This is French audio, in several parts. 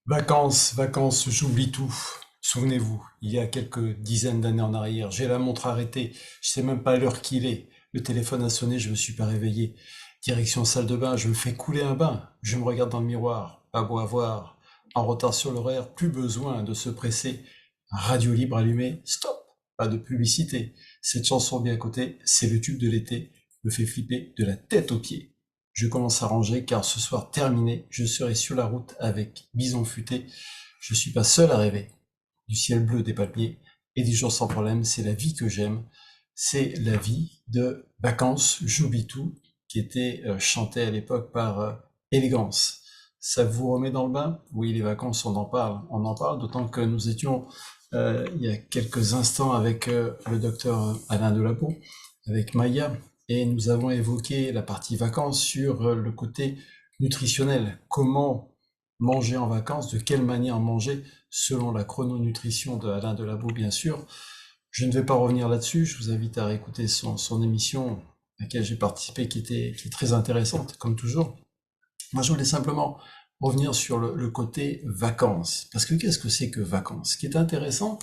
Vacances, vacances, j'oublie tout. Souvenez-vous, il y a quelques dizaines d'années en arrière, j'ai la montre arrêtée, je sais même pas l'heure qu'il est. Le téléphone a sonné, je me suis pas réveillé. Direction salle de bain, je me fais couler un bain. Je me regarde dans le miroir, pas beau à voir. En retard sur l'horaire, plus besoin de se presser. Radio libre allumée, stop, pas de publicité. Cette chanson bien à côté, c'est le tube de l'été, me fait flipper de la tête aux pieds. Je commence à ranger car ce soir terminé, je serai sur la route avec Bison futé. Je suis pas seul à rêver du ciel bleu des palmiers et des jours sans problème. C'est la vie que j'aime. C'est la vie de Vacances, j'oublie tout, qui était chanté à l'époque par Élégance. Ça vous remet dans le bain? Oui, les vacances, on en parle, d'autant que nous étions il y a quelques instants avec le docteur Alain Delapau, avec Maya, et nous avons évoqué la partie vacances sur le côté nutritionnel. Comment manger en vacances, de quelle manière manger, selon la chrononutrition de Alain Delapau, bien sûr. Je ne vais pas revenir là-dessus, je vous invite à réécouter son émission à laquelle j'ai participé, qui est très intéressante, comme toujours. Moi, je voulais simplement revenir sur le côté vacances. Parce que qu'est-ce que c'est que vacances? Ce qui est intéressant,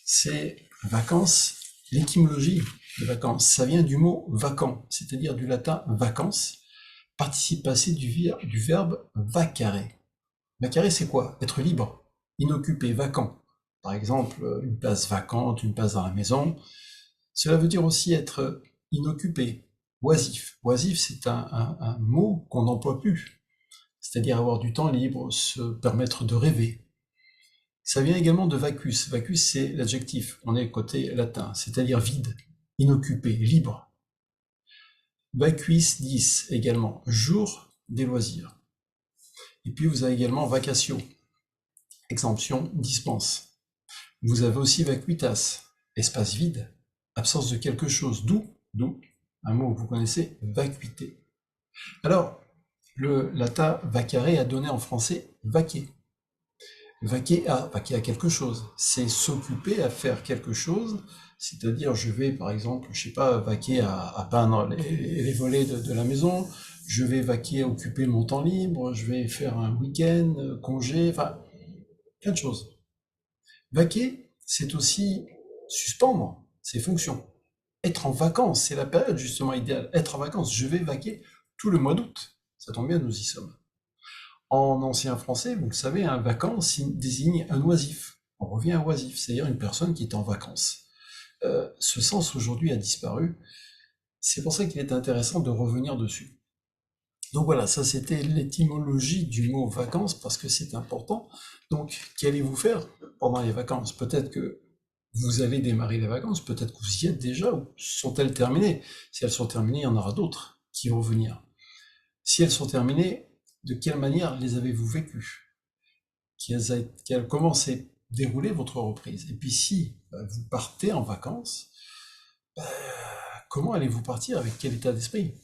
c'est vacances, l'étymologie de vacances. Ça vient du mot vacant, c'est-à-dire du latin vacances, participe passé du verbe vacare. Vacare, c'est quoi? Être libre, inoccupé, vacant. Par exemple, une place vacante, une place dans la maison. Cela veut dire aussi être inoccupé, oisif. Oisif, c'est un mot qu'on n'emploie plus, c'est-à-dire avoir du temps libre, se permettre de rêver. Ça vient également de vacus. Vacus, c'est l'adjectif. On est côté latin, c'est-à-dire vide, inoccupé, libre. Vacuis 10 également, jour des loisirs. Et puis vous avez également vacatio, exemption, dispense. Vous avez aussi vacuitas, espace vide, absence de quelque chose, d'où un mot que vous connaissez, vacuité. Alors, le latin vacare a donné en français vaquer. Vaquer à quelque chose, c'est s'occuper à faire quelque chose, c'est-à-dire je vais par exemple, je sais pas, vaquer à peindre les volets de la maison, je vais vaquer à occuper mon temps libre, je vais faire un week-end, congé, enfin, plein de choses. Vaquer, c'est aussi suspendre ses fonctions. Être en vacances, c'est la période justement idéale. Être en vacances, je vais vaquer tout le mois d'août. Ça tombe bien, nous y sommes. En ancien français, vous le savez, un vacances désigne un oisif. On revient à oisif, c'est-à-dire une personne qui est en vacances. Ce sens aujourd'hui a disparu. C'est pour ça qu'il est intéressant de revenir dessus. Donc voilà, ça c'était l'étymologie du mot vacances parce que c'est important. Donc, qu'allez-vous faire pendant les vacances? Peut-être que vous allez démarrer les vacances, peut-être que vous y êtes déjà, ou sont-elles terminées? Si elles sont terminées, il y en aura d'autres qui vont venir. Si elles sont terminées, de quelle manière les avez-vous vécues? Comment s'est déroulée votre reprise? Et puis si vous partez en vacances, comment allez-vous partir? Avec quel état d'esprit?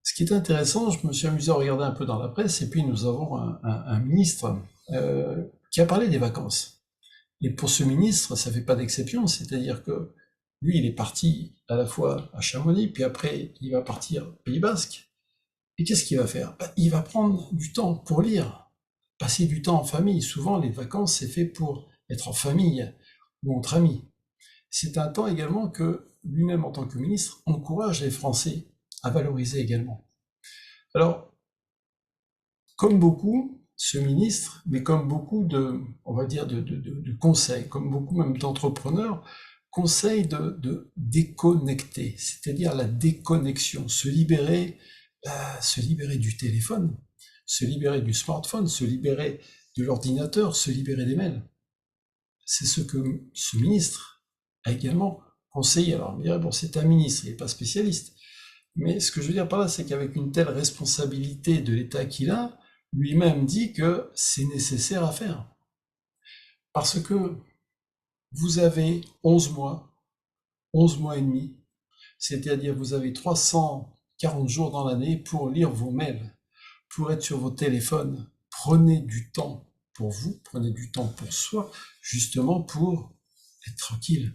Ce qui est intéressant, je me suis amusé à regarder un peu dans la presse, et puis nous avons un ministre qui a parlé des vacances. Et pour ce ministre, ça fait pas d'exception, c'est-à-dire que lui, il est parti à la fois à Chamonix, puis après, il va partir au Pays Basque. Et qu'est-ce qu'il va faire? Il va prendre du temps pour lire, passer du temps en famille. Souvent, les vacances, c'est fait pour être en famille ou entre amis. C'est un temps également que lui-même, en tant que ministre, encourage les Français à valoriser également. Alors, comme beaucoup, ce ministre, mais comme beaucoup de, on va dire, de conseils, comme beaucoup même d'entrepreneurs, conseillent de déconnecter, c'est-à-dire la déconnexion, se libérer du téléphone, se libérer du smartphone, se libérer de l'ordinateur, se libérer des mails. C'est ce que ce ministre a également conseillé. Alors, on me dirait, bon, c'est un ministre, il n'est pas spécialiste. Mais ce que je veux dire par là, c'est qu'avec une telle responsabilité de l'État qu'il a, lui-même dit que c'est nécessaire à faire. Parce que vous avez 11 mois et demi, c'est-à-dire vous avez 340 jours dans l'année pour lire vos mails, pour être sur vos téléphones. Prenez du temps pour vous, prenez du temps pour soi, justement pour être tranquille,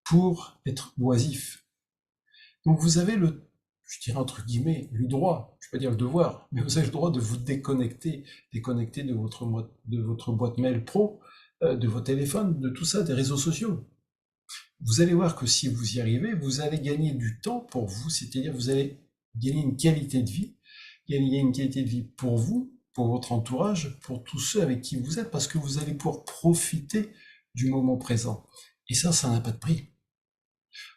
pour être oisif. Donc vous avez je dirais entre guillemets, le droit, je ne vais pas dire le devoir, mais vous avez le droit de vous déconnecter de votre boîte mail pro, de vos téléphones, de tout ça, des réseaux sociaux. Vous allez voir que si vous y arrivez, vous allez gagner du temps pour vous, c'est-à-dire vous allez gagner une qualité de vie, gagner une qualité de vie pour vous, pour votre entourage, pour tous ceux avec qui vous êtes, parce que vous allez pouvoir profiter du moment présent. Et ça n'a pas de prix.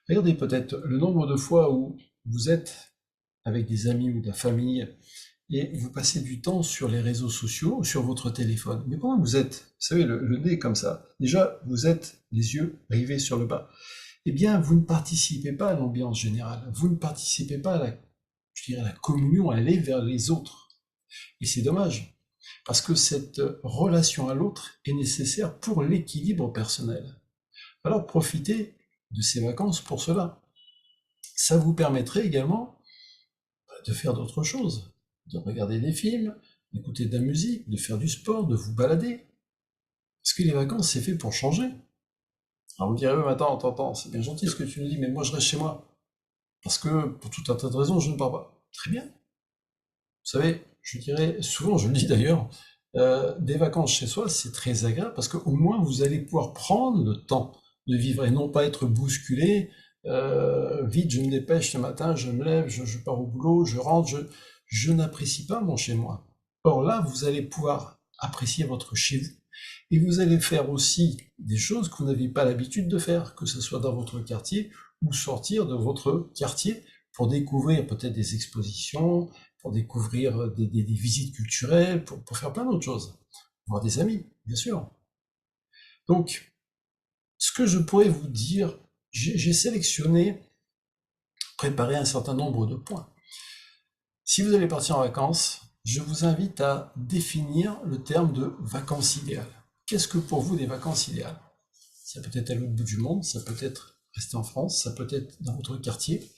Regardez peut-être le nombre de fois où vous êtes avec des amis ou de la famille et vous passez du temps sur les réseaux sociaux ou sur votre téléphone. Mais pendant que vous êtes, vous savez, le nez comme ça, déjà vous êtes les yeux rivés sur le bas, eh bien vous ne participez pas à l'ambiance générale, vous ne participez pas à je dirais, la communion, à aller vers les autres. Et c'est dommage, parce que cette relation à l'autre est nécessaire pour l'équilibre personnel. Alors profitez de ces vacances pour cela. Ça vous permettrait également de faire d'autres choses, de regarder des films, d'écouter de la musique, de faire du sport, de vous balader. Parce que les vacances, c'est fait pour changer. Alors vous me direz, mais attends, c'est bien gentil ce que tu nous dis, mais moi je reste chez moi. Parce que pour tout un tas de raisons, je ne pars pas. Très bien. Vous savez, je dirais, souvent je le dis d'ailleurs, des vacances chez soi, c'est très agréable parce qu'au moins vous allez pouvoir prendre le temps de vivre et non pas être bousculé. Vite, je me dépêche ce matin, je me lève, je pars au boulot, je rentre, je n'apprécie pas mon chez moi. Or là, vous allez pouvoir apprécier votre chez vous et vous allez faire aussi des choses que vous n'avez pas l'habitude de faire, que ce soit dans votre quartier ou sortir de votre quartier pour découvrir peut-être des expositions, pour découvrir des visites culturelles, pour faire plein d'autres choses. Voir des amis, bien sûr. Donc, ce que je pourrais vous dire, j'ai sélectionné, préparé un certain nombre de points. Si vous allez partir en vacances, je vous invite à définir le terme de vacances idéales. Qu'est-ce que pour vous des vacances idéales? Ça peut être à l'autre bout du monde, ça peut être rester en France, ça peut être dans votre quartier,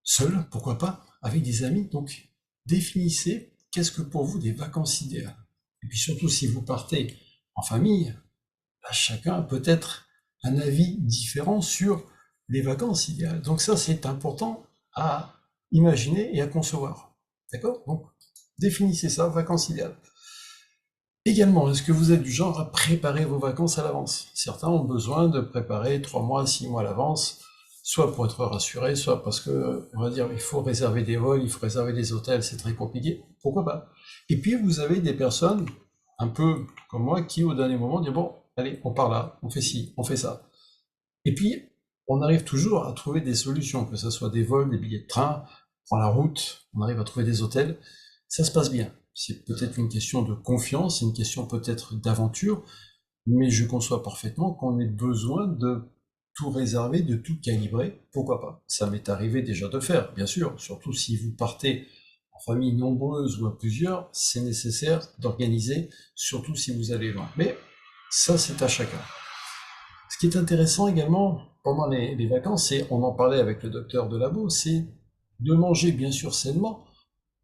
seul, pourquoi pas, avec des amis. Donc, définissez qu'est-ce que pour vous des vacances idéales. Et puis surtout, si vous partez en famille, bah, chacun a peut-être un avis différent sur les vacances idéales. Donc ça, c'est important à imaginer et à concevoir. D'accord? Donc, définissez ça, vacances idéales. Également, est-ce que vous êtes du genre à préparer vos vacances à l'avance? Certains ont besoin de préparer 3 mois, 6 mois à l'avance, soit pour être rassuré, soit parce que, on va dire, il faut réserver des vols, il faut réserver des hôtels, c'est très compliqué. Pourquoi pas? Et puis, vous avez des personnes, un peu comme moi, qui au dernier moment disent, bon, allez, on part là, on fait ci, on fait ça. Et puis, on arrive toujours à trouver des solutions, que ce soit des vols, des billets de train, on prend la route, on arrive à trouver des hôtels, ça se passe bien. C'est peut-être une question de confiance, une question peut-être d'aventure, mais je conçois parfaitement qu'on ait besoin de tout réserver, de tout calibrer, pourquoi pas. Ça m'est arrivé déjà de faire, bien sûr, surtout si vous partez en famille nombreuse ou à plusieurs, c'est nécessaire d'organiser, surtout si vous allez loin. Mais ça, c'est à chacun. Ce qui est intéressant également pendant les vacances, c'est, on en parlait avec le docteur Delabo, c'est de manger bien sûr sainement,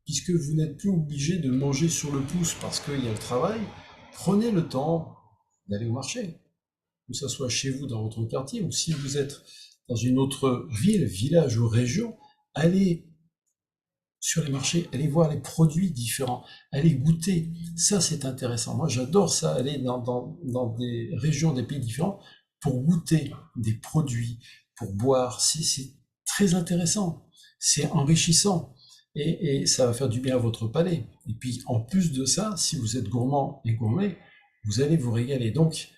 puisque vous n'êtes plus obligé de manger sur le pouce parce qu'il y a le travail. Prenez le temps d'aller au marché, que ce soit chez vous dans votre quartier ou si vous êtes dans une autre ville, village ou région, allez sur les marchés, allez voir les produits différents, allez goûter. Ça, c'est intéressant. Moi, j'adore ça, aller dans des régions, des pays différents pour goûter des produits, pour boire. C'est très intéressant. C'est enrichissant. Et ça va faire du bien à votre palais. Et puis, en plus de ça, si vous êtes gourmand et gourmet, vous allez vous régaler. Donc,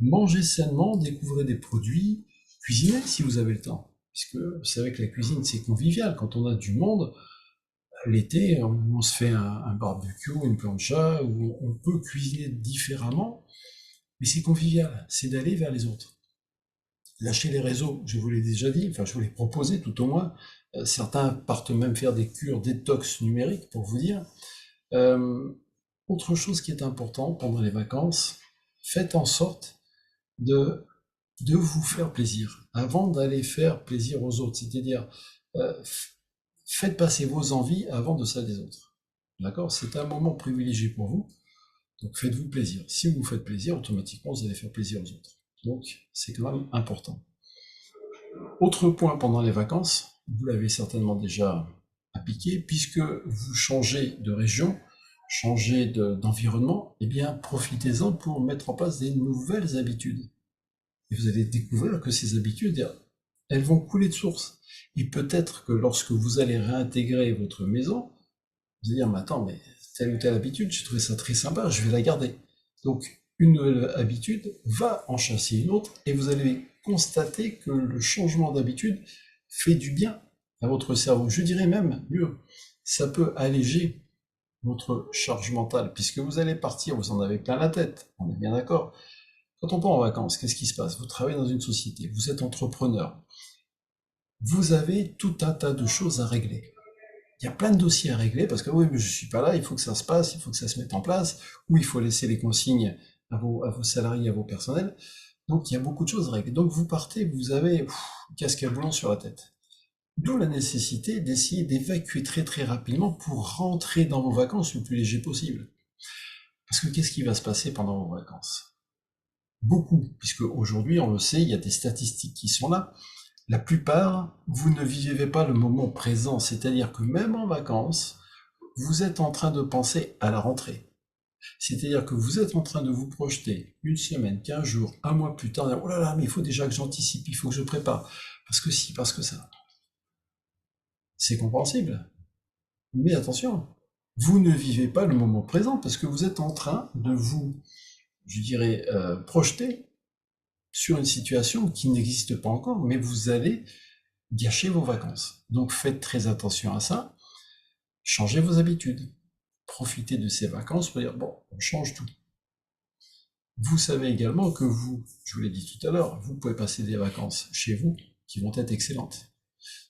mangez sainement, découvrez des produits, cuisinez si vous avez le temps. Puisque vous savez que la cuisine, c'est convivial. Quand on a du monde, l'été, on se fait un barbecue, une plancha, où on peut cuisiner différemment, mais c'est convivial, c'est d'aller vers les autres. Lâcher les réseaux, je vous l'ai déjà dit, enfin je vous l'ai proposé tout au moins. Certains partent même faire des cures détox numériques, pour vous dire. Euh, Autre chose qui est important pendant les vacances, faites en sorte de, de vous faire plaisir, avant d'aller faire plaisir aux autres. C'est-à-dire, euh, faites passer vos envies avant de celles des autres. D'accord? C'est un moment privilégié pour vous, donc faites-vous plaisir. Si vous vous faites plaisir, automatiquement, vous allez faire plaisir aux autres. Donc, c'est quand même important. Autre point pendant les vacances, vous l'avez certainement déjà appliqué, puisque vous changez de région, changez d'environnement, eh bien profitez-en pour mettre en place des nouvelles habitudes. Et vous allez découvrir que ces habitudes, elles vont couler de source. Et peut-être que lorsque vous allez réintégrer votre maison, vous allez dire, mais attends, mais telle ou telle habitude, j'ai trouvé ça très sympa, je vais la garder. Donc, une nouvelle habitude va en chasser une autre et vous allez constater que le changement d'habitude fait du bien à votre cerveau. Je dirais même mieux, ça peut alléger votre charge mentale, puisque vous allez partir, vous en avez plein la tête, on est bien d'accord. Quand on part en vacances, qu'est-ce qui se passe? Vous travaillez dans une société, vous êtes entrepreneur, vous avez tout un tas de choses à régler. Il y a plein de dossiers à régler parce que oui, mais je suis pas là, il faut que ça se passe, il faut que ça se mette en place, ou il faut laisser les consignes à vos salariés, à vos personnels. Donc il y a beaucoup de choses à régler. Donc vous partez, vous avez casque à boulon sur la tête. D'où la nécessité d'essayer d'évacuer très très rapidement pour rentrer dans vos vacances le plus léger possible. Parce que qu'est-ce qui va se passer pendant vos vacances? Beaucoup, puisque aujourd'hui, on le sait, il y a des statistiques qui sont là. La plupart, vous ne vivez pas le moment présent, c'est-à-dire que même en vacances, vous êtes en train de penser à la rentrée. C'est-à-dire que vous êtes en train de vous projeter une semaine, 15 jours, un mois plus tard, oh là là, mais il faut déjà que j'anticipe, il faut que je prépare, parce que si, parce que ça. C'est compréhensible. Mais attention, vous ne vivez pas le moment présent parce que vous êtes en train de vous, je dirais, projeter sur une situation qui n'existe pas encore, mais vous allez gâcher vos vacances. Donc faites très attention à ça, changez vos habitudes, profitez de ces vacances pour dire, bon, on change tout. Vous savez également que vous, je vous l'ai dit tout à l'heure, vous pouvez passer des vacances chez vous qui vont être excellentes.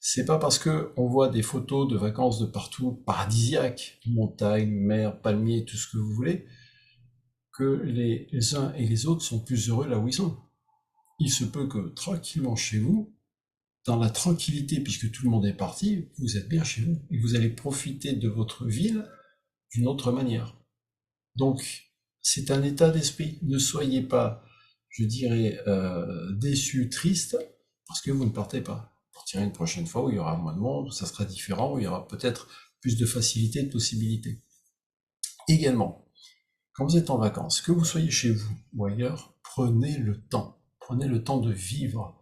C'est pas parce que on voit des photos de vacances de partout, paradisiaques, montagnes, mer, palmiers, tout ce que vous voulez, que les uns et les autres sont plus heureux là où ils sont. Il se peut que tranquillement chez vous, dans la tranquillité, puisque tout le monde est parti, vous êtes bien chez vous et vous allez profiter de votre ville d'une autre manière. Donc, c'est un état d'esprit. Ne soyez pas, je dirais, déçu, triste, parce que vous ne partez pas. Vous partirez une prochaine fois où il y aura moins de monde, où ça sera différent, où il y aura peut-être plus de facilité, de possibilités. Également, quand vous êtes en vacances, que vous soyez chez vous ou ailleurs, prenez le temps. Prenez le temps de vivre.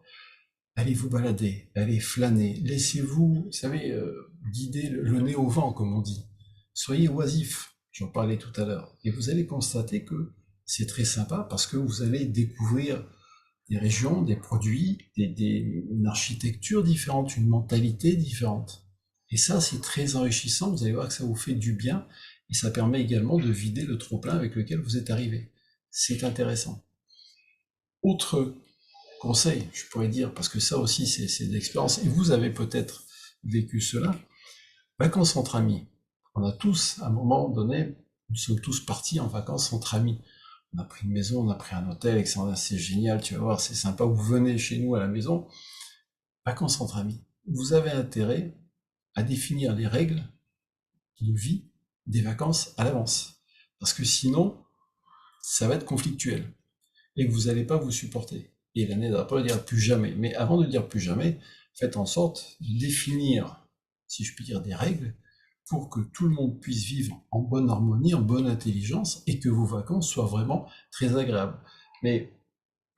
Allez vous balader, allez flâner. Laissez-vous, vous savez, guider le nez au vent, comme on dit. Soyez oisif, j'en parlais tout à l'heure. Et vous allez constater que c'est très sympa parce que vous allez découvrir des régions, des produits, une architecture différente, une mentalité différente. Et ça, c'est très enrichissant. Vous allez voir que ça vous fait du bien et ça permet également de vider le trop-plein avec lequel vous êtes arrivé. C'est intéressant. Autre conseil, je pourrais dire, parce que ça aussi, c'est de l'expérience, et vous avez peut-être vécu cela, vacances entre amis. On a tous, à un moment donné, nous sommes tous partis en vacances entre amis. On a pris une maison, on a pris un hôtel, etc. C'est génial, tu vas voir, c'est sympa, vous venez chez nous à la maison. Vacances entre amis. Vous avez intérêt à définir les règles de vie des vacances à l'avance. Parce que sinon, ça va être conflictuel. Et que vous n'allez pas vous supporter. Et l'année d'après, dire plus jamais. Mais avant de dire plus jamais, faites en sorte de définir, si je puis dire, des règles pour que tout le monde puisse vivre en bonne harmonie, en bonne intelligence, et que vos vacances soient vraiment très agréables. Mais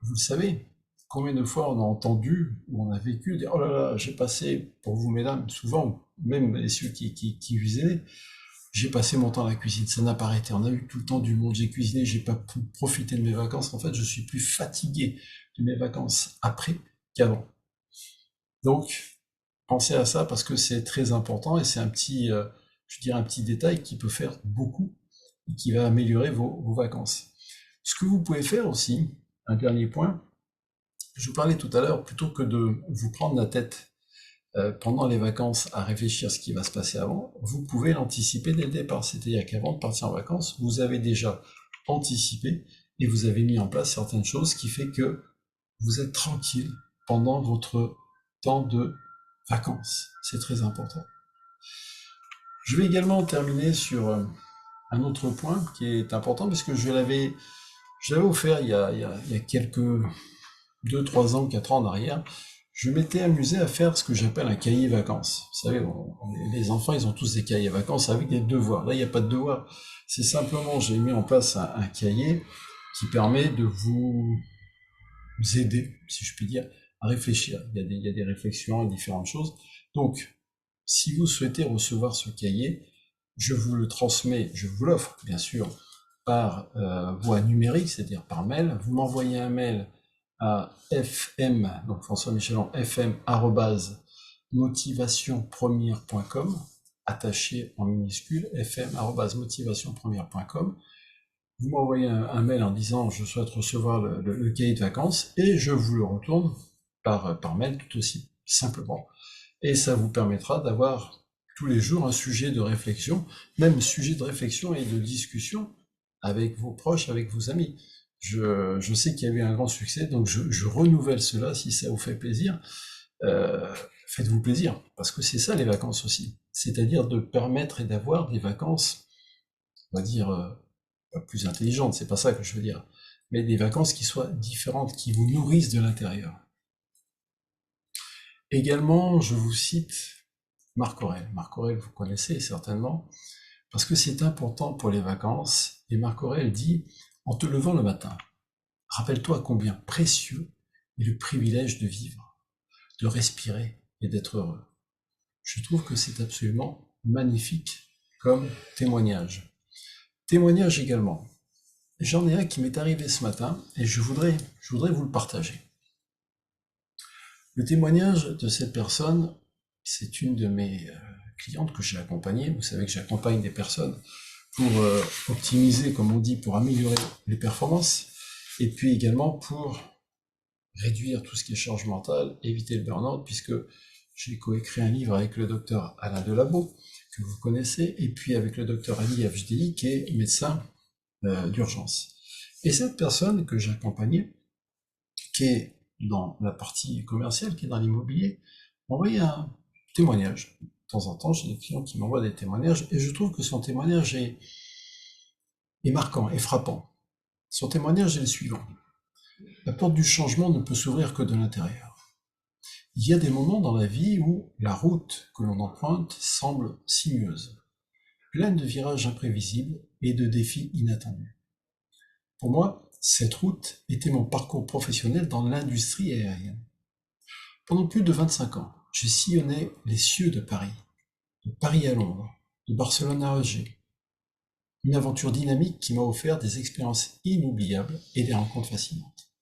vous le savez, combien de fois on a entendu, ou on a vécu, dire, oh là là, j'ai passé, pour vous mesdames, souvent, même ceux qui cuisinaient, j'ai passé mon temps à la cuisine, ça n'a pas arrêté, on a eu tout le temps du monde, j'ai cuisiné, j'ai pas pu profiter de mes vacances, en fait je suis plus fatigué de mes vacances après qu'avant. Donc pensez à ça parce que c'est très important et c'est un petit, je dirais un petit détail qui peut faire beaucoup et qui va améliorer vos vacances. Ce que vous pouvez faire aussi, un dernier point, je vous parlais tout à l'heure, plutôt que de vous prendre la tête pendant les vacances à réfléchir à ce qui va se passer avant, vous pouvez l'anticiper dès le départ. C'est-à-dire qu'avant de partir en vacances, vous avez déjà anticipé et vous avez mis en place certaines choses qui fait que vous êtes tranquille pendant votre temps de vacances. C'est très important. Je vais également terminer sur un autre point qui est important parce que je l'avais offert il y a quelques 2, 3 ans, 4 ans en arrière. je m'étais amusé à faire ce que j'appelle un cahier vacances. Vous savez, les enfants, ils ont tous des cahiers vacances avec des devoirs. Là, il n'y a pas de devoirs. C'est simplement, j'ai mis en place un cahier qui permet de vous aider, si je puis dire, à réfléchir. Il y a des réflexions et différentes choses. Donc, si vous souhaitez recevoir ce cahier, je vous le transmets, je vous l'offre, bien sûr, par voie numérique, c'est-à-dire par mail. Vous m'envoyez un mail à fm, donc François Michelon, fm @motivationpremière.com, attaché en minuscule, fm @motivationpremière.com. Vous m'envoyez un mail en disant je souhaite recevoir le cahier de vacances et je vous le retourne par mail tout aussi simplement. Et ça vous permettra d'avoir tous les jours un sujet de réflexion, même sujet de réflexion et de discussion avec vos proches, avec vos amis. Je sais qu'il y a eu un grand succès, donc je renouvelle cela si ça vous fait plaisir. Faites-vous plaisir, parce que c'est ça les vacances aussi. C'est-à-dire de permettre et d'avoir des vacances, on va dire, plus intelligentes, c'est pas ça que je veux dire, mais des vacances qui soient différentes, qui vous nourrissent de l'intérieur. Également, je vous cite Marc Aurèle. Marc Aurèle, vous connaissez certainement, parce que c'est important pour les vacances. Et Marc Aurèle dit, en te levant le matin, rappelle-toi combien précieux est le privilège de vivre, de respirer et d'être heureux. Je trouve que c'est absolument magnifique comme témoignage. Témoignage également. J'en ai un qui m'est arrivé ce matin et je voudrais vous le partager. Le témoignage de cette personne, c'est une de mes clientes que j'ai accompagnée. Vous savez que j'accompagne des personnes pour optimiser, comme on dit, pour améliorer les performances, et puis également pour réduire tout ce qui est charge mentale, éviter le burn-out, puisque j'ai coécrit un livre avec le docteur Alain Delabo, que vous connaissez, et puis avec le docteur Ali Afjdeli, qui est médecin d'urgence. Et cette personne que j'ai accompagnée, qui est dans la partie commerciale, qui est dans l'immobilier, m'a envoyé un témoignage. De temps en temps, j'ai des clients qui m'envoient des témoignages, et je trouve que son témoignage est marquant, est frappant. Son témoignage est le suivant. La porte du changement ne peut s'ouvrir que de l'intérieur. Il y a des moments dans la vie où la route que l'on emprunte semble sinueuse, pleine de virages imprévisibles et de défis inattendus. Pour moi, cette route était mon parcours professionnel dans l'industrie aérienne. Pendant plus de 25 ans, j'ai sillonné les cieux de Paris à Londres, de Barcelone à Alger. Une aventure dynamique qui m'a offert des expériences inoubliables et des rencontres fascinantes.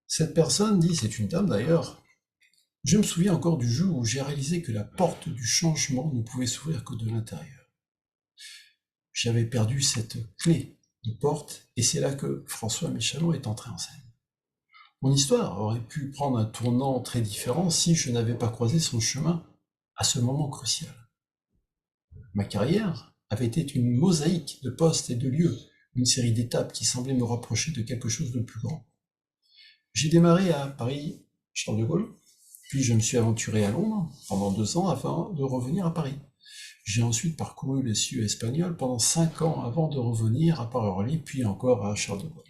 Cette personne dit, c'est une dame d'ailleurs, je me souviens encore du jour où j'ai réalisé que la porte du changement ne pouvait s'ouvrir que de l'intérieur. J'avais perdu cette clé de porte et c'est là que François Michelon est entré en scène. Mon histoire aurait pu prendre un tournant très différent si je n'avais pas croisé son chemin à ce moment crucial. Ma carrière avait été une mosaïque de postes et de lieux, une série d'étapes qui semblaient me rapprocher de quelque chose de plus grand. J'ai démarré à Paris, Charles de Gaulle, puis je me suis aventuré à Londres pendant 2 ans avant de revenir à Paris. J'ai ensuite parcouru les cieux espagnols pendant 5 ans avant de revenir à Paris, puis encore à Charles de Gaulle.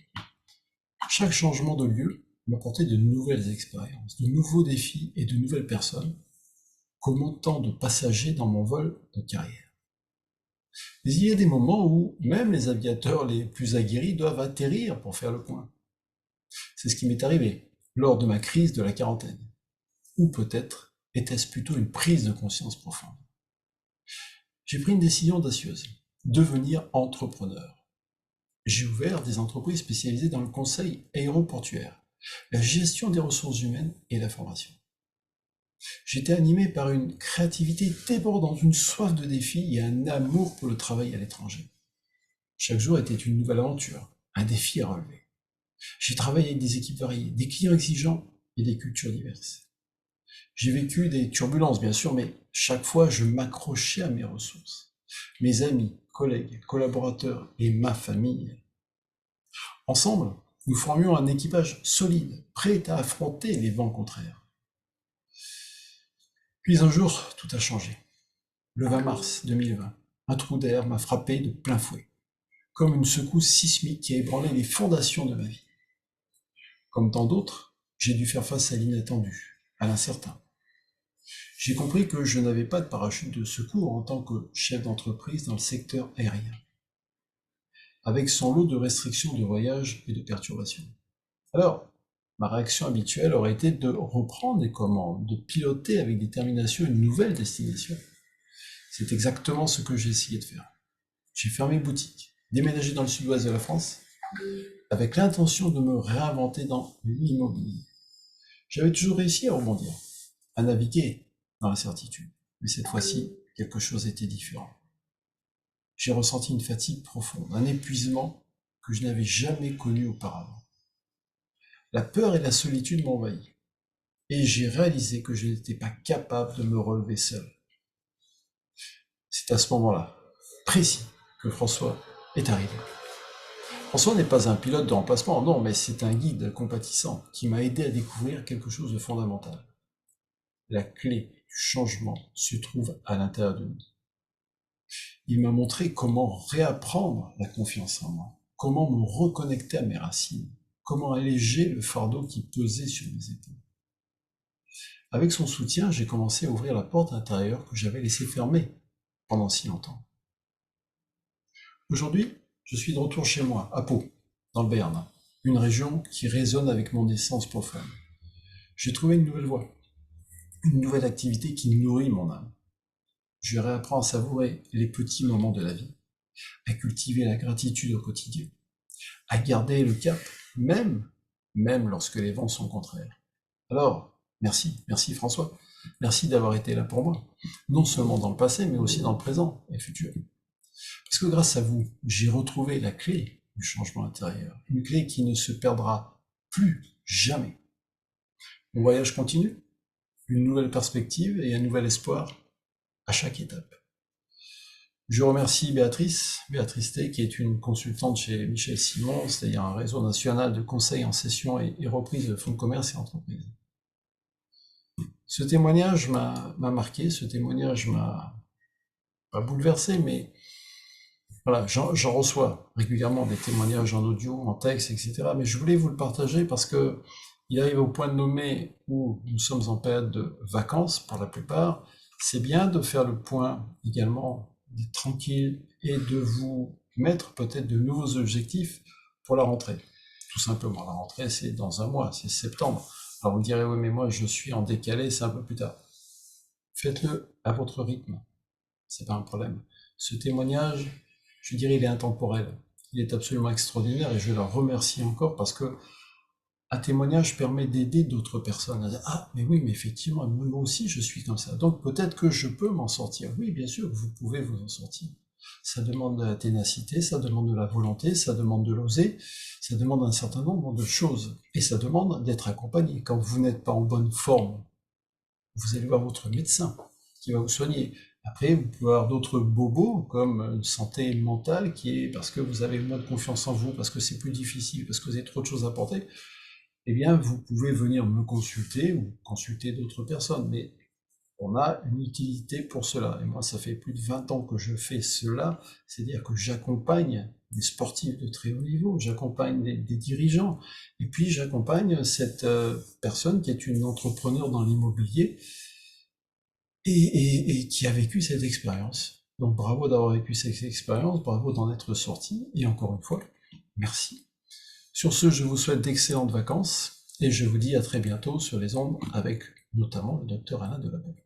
Chaque changement de lieu m'apportait de nouvelles expériences, de nouveaux défis et de nouvelles personnes, comme autant de passagers dans mon vol de carrière. Mais il y a des moments où même les aviateurs les plus aguerris doivent atterrir pour faire le point. C'est ce qui m'est arrivé lors de ma crise de la quarantaine. Ou peut-être était-ce plutôt une prise de conscience profonde. J'ai pris une décision audacieuse, devenir entrepreneur. J'ai ouvert des entreprises spécialisées dans le conseil aéroportuaire, la gestion des ressources humaines et la formation. J'étais animé par une créativité débordante, une soif de défi et un amour pour le travail à l'étranger. Chaque jour était une nouvelle aventure, un défi à relever. J'ai travaillé avec des équipes variées, des clients exigeants et des cultures diverses. J'ai vécu des turbulences, bien sûr, mais chaque fois, je m'accrochais à mes ressources, mes amis, collègues, collaborateurs et ma famille. Ensemble, nous formions un équipage solide, prêt à affronter les vents contraires. Puis un jour, tout a changé. Le 20 mars 2020, un trou d'air m'a frappé de plein fouet, comme une secousse sismique qui a ébranlé les fondations de ma vie. Comme tant d'autres, J'ai dû faire face à l'inattendu, à l'incertain. J'ai compris que je n'avais pas de parachute de secours en tant que chef d'entreprise dans le secteur aérien, avec son lot de restrictions de voyage et de perturbations. Alors, ma réaction habituelle aurait été de reprendre les commandes, de piloter avec détermination une nouvelle destination. C'est exactement ce que j'ai essayé de faire. J'ai fermé boutique, déménagé dans le sud-ouest de la France, avec l'intention de me réinventer dans l'immobilier. J'avais toujours réussi à rebondir, à naviguer dans l'incertitude. Mais cette fois-ci, quelque chose était différent. J'ai ressenti une fatigue profonde, un épuisement que je n'avais jamais connu auparavant. La peur et la solitude m'envahissent, et j'ai réalisé que je n'étais pas capable de me relever seul. C'est à ce moment-là, précis, que François est arrivé. François n'est pas un pilote de remplacement, non, mais c'est un guide compatissant qui m'a aidé à découvrir quelque chose de fondamental. La clé du changement se trouve à l'intérieur de nous. Il m'a montré comment réapprendre la confiance en moi, comment me reconnecter à mes racines, comment alléger le fardeau qui pesait sur mes épaules. Avec son soutien, j'ai commencé à ouvrir la porte intérieure que j'avais laissée fermée pendant si longtemps. Aujourd'hui, je suis de retour chez moi, à Pau, dans le Béarn, une région qui résonne avec mon essence profonde. J'ai trouvé une nouvelle voie, une nouvelle activité qui nourrit mon âme. Je réapprends à savourer les petits moments de la vie, à cultiver la gratitude au quotidien, à garder le cap, même lorsque les vents sont contraires. Alors, merci François, merci d'avoir été là pour moi, non seulement dans le passé, mais aussi dans le présent et le futur. Parce que grâce à vous, j'ai retrouvé la clé du changement intérieur, une clé qui ne se perdra plus jamais. Mon voyage continue, une nouvelle perspective et un nouvel espoir à chaque étape. Je remercie Béatrice T, qui est une consultante chez Michel Simon, c'est-à-dire un réseau national de conseils en cession et reprise de fonds de commerce et entreprises. Ce témoignage m'a marqué, ce témoignage m'a pas bouleversé, mais voilà, j'en reçois régulièrement des témoignages en audio, en texte, etc. Mais je voulais vous le partager parce que il arrive au point de nommer où nous sommes en période de vacances pour la plupart. C'est bien de faire le point également, d'être tranquille et de vous mettre peut-être de nouveaux objectifs pour la rentrée. Tout simplement, la rentrée c'est dans un mois, c'est septembre. Alors vous me direz, oui mais moi je suis en décalé, c'est un peu plus tard. Faites-le à votre rythme, c'est pas un problème. Ce témoignage, je dirais, il est intemporel. Il est absolument extraordinaire et je le remercie encore parce que un témoignage permet d'aider d'autres personnes à dire ah mais oui mais effectivement moi aussi je suis comme ça donc peut-être que je peux m'en sortir. Oui bien sûr vous pouvez vous en sortir. Ça demande de la ténacité, ça demande de la volonté, ça demande de l'oser, ça demande un certain nombre de choses et ça demande d'être accompagné. Quand vous n'êtes pas en bonne forme, vous allez voir votre médecin qui va vous soigner. Après, vous pouvez avoir d'autres bobos, comme une santé mentale, qui est parce que vous avez moins de confiance en vous, parce que c'est plus difficile, parce que vous avez trop de choses à porter, eh bien, vous pouvez venir me consulter ou consulter d'autres personnes. Mais on a une utilité pour cela. Et moi, ça fait plus de 20 ans que je fais cela, c'est-à-dire que j'accompagne des sportifs de très haut niveau, j'accompagne des dirigeants, et puis j'accompagne cette personne qui est une entrepreneure dans l'immobilier, et qui a vécu cette expérience. Donc bravo d'avoir vécu cette expérience, bravo d'en être sorti, et encore une fois, merci. Sur ce, je vous souhaite d'excellentes vacances, et je vous dis à très bientôt sur les ondes avec notamment le docteur Alain Delabelle.